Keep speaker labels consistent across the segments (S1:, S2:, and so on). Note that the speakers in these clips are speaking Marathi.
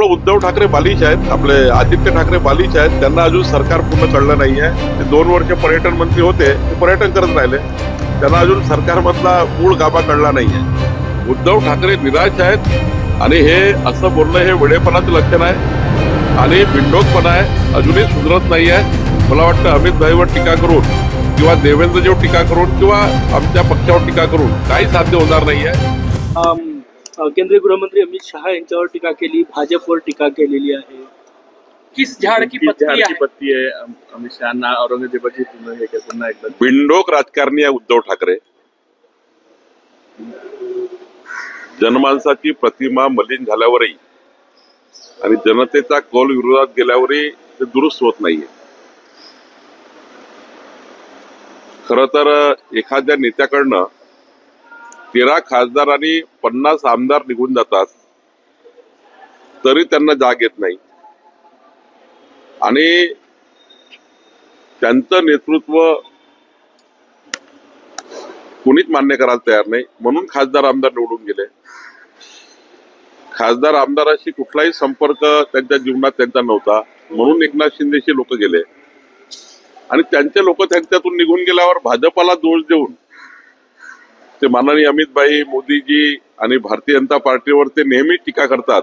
S1: उद्धव ठाकरे बालिश आहेत, आपले आदित्य ठाकरे बालिश आहेत. त्यांना अजून सरकार पूर्ण कळलं नाहीये. ते 2 वर्ष पर्यटन मंत्री होते, ते पर्यटन करत राहिले. त्यांना अजून सरकारमधला मूळ गाभा कळला नाहीये. उद्धव ठाकरे निराश आहेत आणि हे असं बोलणं हे वेडेपणाचं लक्षण आहे आणि बिंडोकपणा आहे. अजूनही सुधरत नाहीये. मला वाटतं अमित भाईवर टीका करून किंवा देवेंद्रजीवर टीका करून किंवा आमच्या पक्षावर टीका करून काही साध्य होणार नाहीये.
S2: केंद्रीय गृहमंत्री अमित शहा यांच्यावर टीका केली, भाजपवर टीका केलेली आहे. किस झाड की पत्ती है अमित शहाना औरंगजेबाची पुन्हा एकदा
S1: बिंडोक राजकारणी आहे उद्धव ठाकरे. जनमानसाची प्रतिमा मलिन झाल्यावरही आणि जनतेचा कौल विरोधात गेल्यावरही ते दुरुस्त होत नाहीये. खर तर एखाद्या नेत्याकडनं 13 खासदार आणि 50 आमदार निघून जातात तरी त्यांना जाग येत नाही आणि त्यांचं नेतृत्व कोणीच मान्य करायला तयार नाही. म्हणून खासदार आमदार निवडून गेले. खासदार आमदाराशी कुठलाही संपर्क त्यांच्या जीवनात त्यांचा नव्हता, म्हणून एकनाथ शिंदेशी लोक गेले आणि त्यांचे लोक त्यांच्यातून निघून गेल्यावर भाजपाला दोष देऊन ते माननीय अमितभाई, मोदीजी आणि भारतीय जनता पार्टीवर ते नेहमी टीका करतात.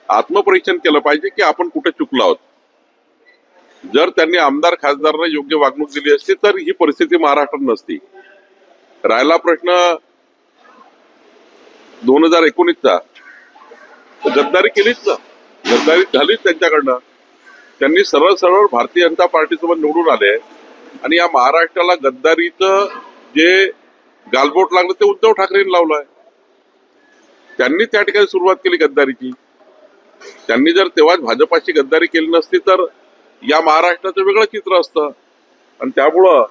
S1: आत्मपरीक्षण केलं पाहिजे की आपण कुठे चुकलो आहोत. जर त्यांनी आमदार खासदारांना योग्य वागणूक दिली असती तर ही परिस्थिती महाराष्ट्रात नसती. राहिला प्रश्न 2019चा, गद्दारी केलीच ना, गद्दारी झालीच त्यांच्याकडनं. त्यांनी सरळ सरळ भारतीय जनता पार्टीसोबत निवडून आले आणि या महाराष्ट्राला गद्दारीचं जे गालबोट लागलं ते उद्धव ठाकरेंनी लावलंय. त्यांनी त्या ठिकाणी सुरुवात केली गद्दारीची. त्यांनी जर तेव्हाच भाजपाची गद्दारी केली नसती तर या महाराष्ट्राचं वेगळं चित्र असतं. आणि त्यामुळं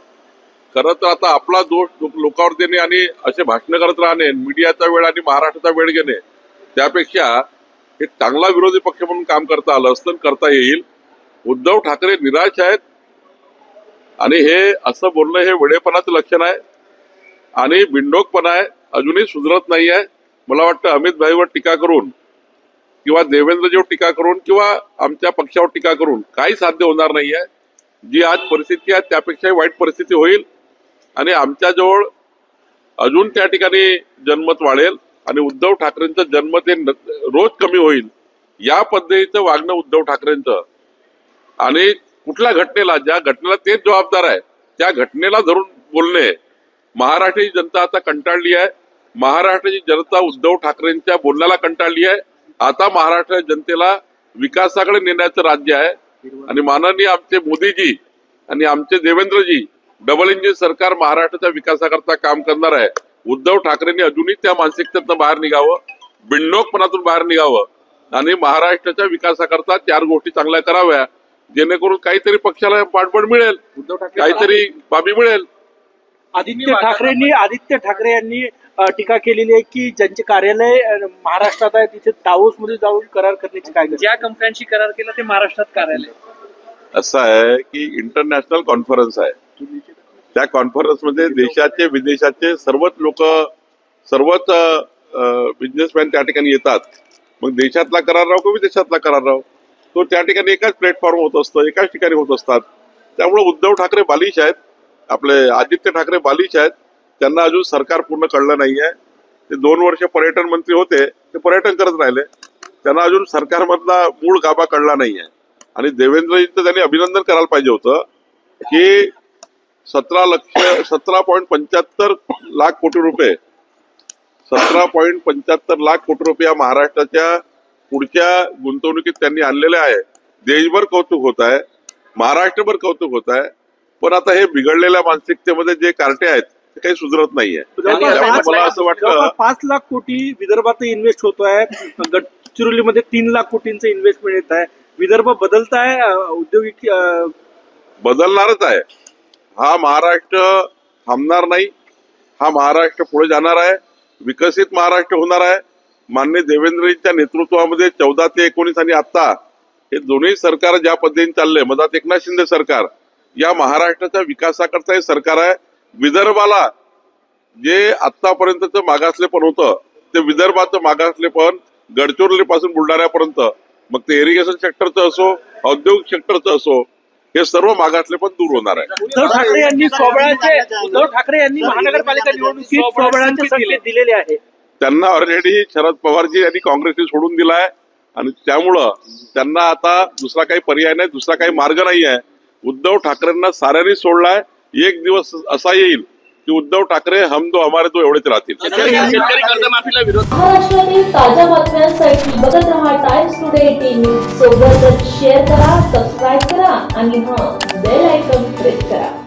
S1: खरं तर आता आपला दोष लोकांवर देणे आणि असे भाषण करत राहणे, मीडियाचा वेळ आणि महाराष्ट्राचा वेळ घेणे, त्यापेक्षा एक चांगला विरोधी पक्ष म्हणून काम करता आलं असतं, करता येईल. उद्धव ठाकरे निराश आहेत आणि हे असं बोलणं हे वेडेपणाचं लक्षण आहे आणि बिंडोकपणा आहे. अजूनही सुधरत नाहीये. मला वाटतं अमित भाईवर टीका करून किंवा देवेंद्रजीवर टीका करून किंवा आमच्या पक्षावर टीका करून काही साध्य होणार नाहीये. जी आज परिस्थिती आहे त्यापेक्षाही वाईट परिस्थिती होईल आणि आमच्याजवळ अजून त्या ठिकाणी जनमत वाढेल आणि उद्धव ठाकरेंचं जनमत हे रोज कमी होईल. या पद्धतीचं वागणं उद्धव ठाकरेंचं आणि कुठल्या घटनेला, ज्या घटनेला तेच जबाबदार आहे त्या घटनेला धरून बोलणे, महाराष्ट्राची जनता आता कंटाळली आहे. महाराष्ट्राची जनता उद्धव ठाकरेंच्या बोलण्याला कंटाळली आहे. आता महाराष्ट्राच्या जनतेला विकासाकडे नेण्याचं राज्य आहे आणि माननीय आमचे मोदीजी आणि आमचे देवेंद्रजी डबल इंजिन सरकार महाराष्ट्राच्या विकासाकरता काम करणार आहे. उद्धव ठाकरेंनी अजूनही त्या मानसिकतेतून बाहेर निघावं, बिंडोकपणातून बाहेर निघावं आणि महाराष्ट्राच्या विकासाकरता 4 गोष्टी चांगल्या कराव्या, जेणेकरून काहीतरी पक्षाला पाठबळ मिळेल, काहीतरी बाबी मिळेल.
S2: आदित्य ठाकरे यांनी टीका केलेली आहे की ज्यांचे कार्यालय महाराष्ट्रात आहे तिथे दावोस मध्ये जाऊन करार करण्याची काय, ज्या कंपन्यांशी करार केला ते महाराष्ट्रात कार्यालय.
S1: असं आहे की इंटरनॅशनल कॉन्फरन्स आहे. त्या कॉन्फरन्समध्ये देशाचे विदेशाचे सर्वच लोक, सर्वच बिझनेसमॅन त्या ठिकाणी येतात. मग देशातला करार राहो किंवा विदेशातला करार राहो, तो त्या ठिकाणी एकाच प्लॅटफॉर्म होत असतो, एकाच ठिकाणी होत असतात. त्यामुळे उद्धव ठाकरे बालिश आहेत, आपले आदित्य ठाकरे बालिश आहेत. त्यांना अजून सरकार पूर्ण कळलं नाहीये. ते 2 वर्ष पर्यटन मंत्री होते, ते पर्यटन करत राहिले. त्यांना अजून सरकारमधला मूळ गाभा कळला नाहीये. आणि देवेंद्रजींचं त्यांनी अभिनंदन करायला पाहिजे होतं की 17.75 लाख कोटी रुपये 17.75 लाख कोटी रुपये या महाराष्ट्राच्या पुढच्या गुंतवणुकीत त्यांनी आणलेले आहे. देशभर कौतुक होत आहे, महाराष्ट्रभर कौतुक होत आहे. पण आता हे बिघडलेल्या मानसिकतेमध्ये जे कार्टे आहेत ते काही सुधरत नाहीये. मला असं वाटतं
S2: 5 लाख कोटी विदर्भात इन्व्हेस्ट होतोय, गडचिरोलीमध्ये 3 लाख कोटींचं इन्व्हेस्टमेंट येत आहे. विदर्भ बदलत आहे, औद्योगिक
S1: बदलणारच आहे. हा महाराष्ट्र थांबणार नाही. हा महाराष्ट्र पुढे जाणार आहे, विकसित महाराष्ट्र होणार आहे. माननीय देवेंद्रजींच्या नेतृत्वामध्ये 14 ते 19 आणि आता हे दोन्ही सरकार ज्या पद्धतीने चालले, मधात एकनाथ शिंदे सरकार, या महाराष्ट्राच्या विकासाकरता हे सरकार आहे. विदर्भाला जे आतापर्यंतचं मागासलेपण होतं ते विदर्भाचं मागासलेपण गडचिरोली पासून बुलढाण्यापर्यंत, मग ते इरिगेशन सेक्टरचं असो, औद्योगिक सेक्टरचं असो, हे सर्व मागासले पण दूर होणार आहे.
S2: उद्धव ठाकरे यांनी महानगरपालिका निवडणुकीत स्वबळाचे संकेत दिलेले आहे.
S1: त्यांना ऑलरेडी शरद पवारजी यांनी काँग्रेसने सोडून दिलाय आणि त्यामुळं त्यांना आता दुसरा काही पर्याय नाही, दुसरा काही मार्ग नाही आहे. उद्धव ठाकरेंना साऱ्यांनी सोडलाय. एक दिवस असा येईल की उद्धव ठाकरे हम दो हमारे दो एवढेच राहतील.
S2: शेतकरी कर्जमाफीला विरोध.
S3: महाराष्ट्रातील ताज्या बातम्यांसाठी बघत रहा टाइम्स टुडे टीव्ही. सोबतच शेअर करा, सबस्क्राईब करा आणि बेल आयकॉन प्रेस करा.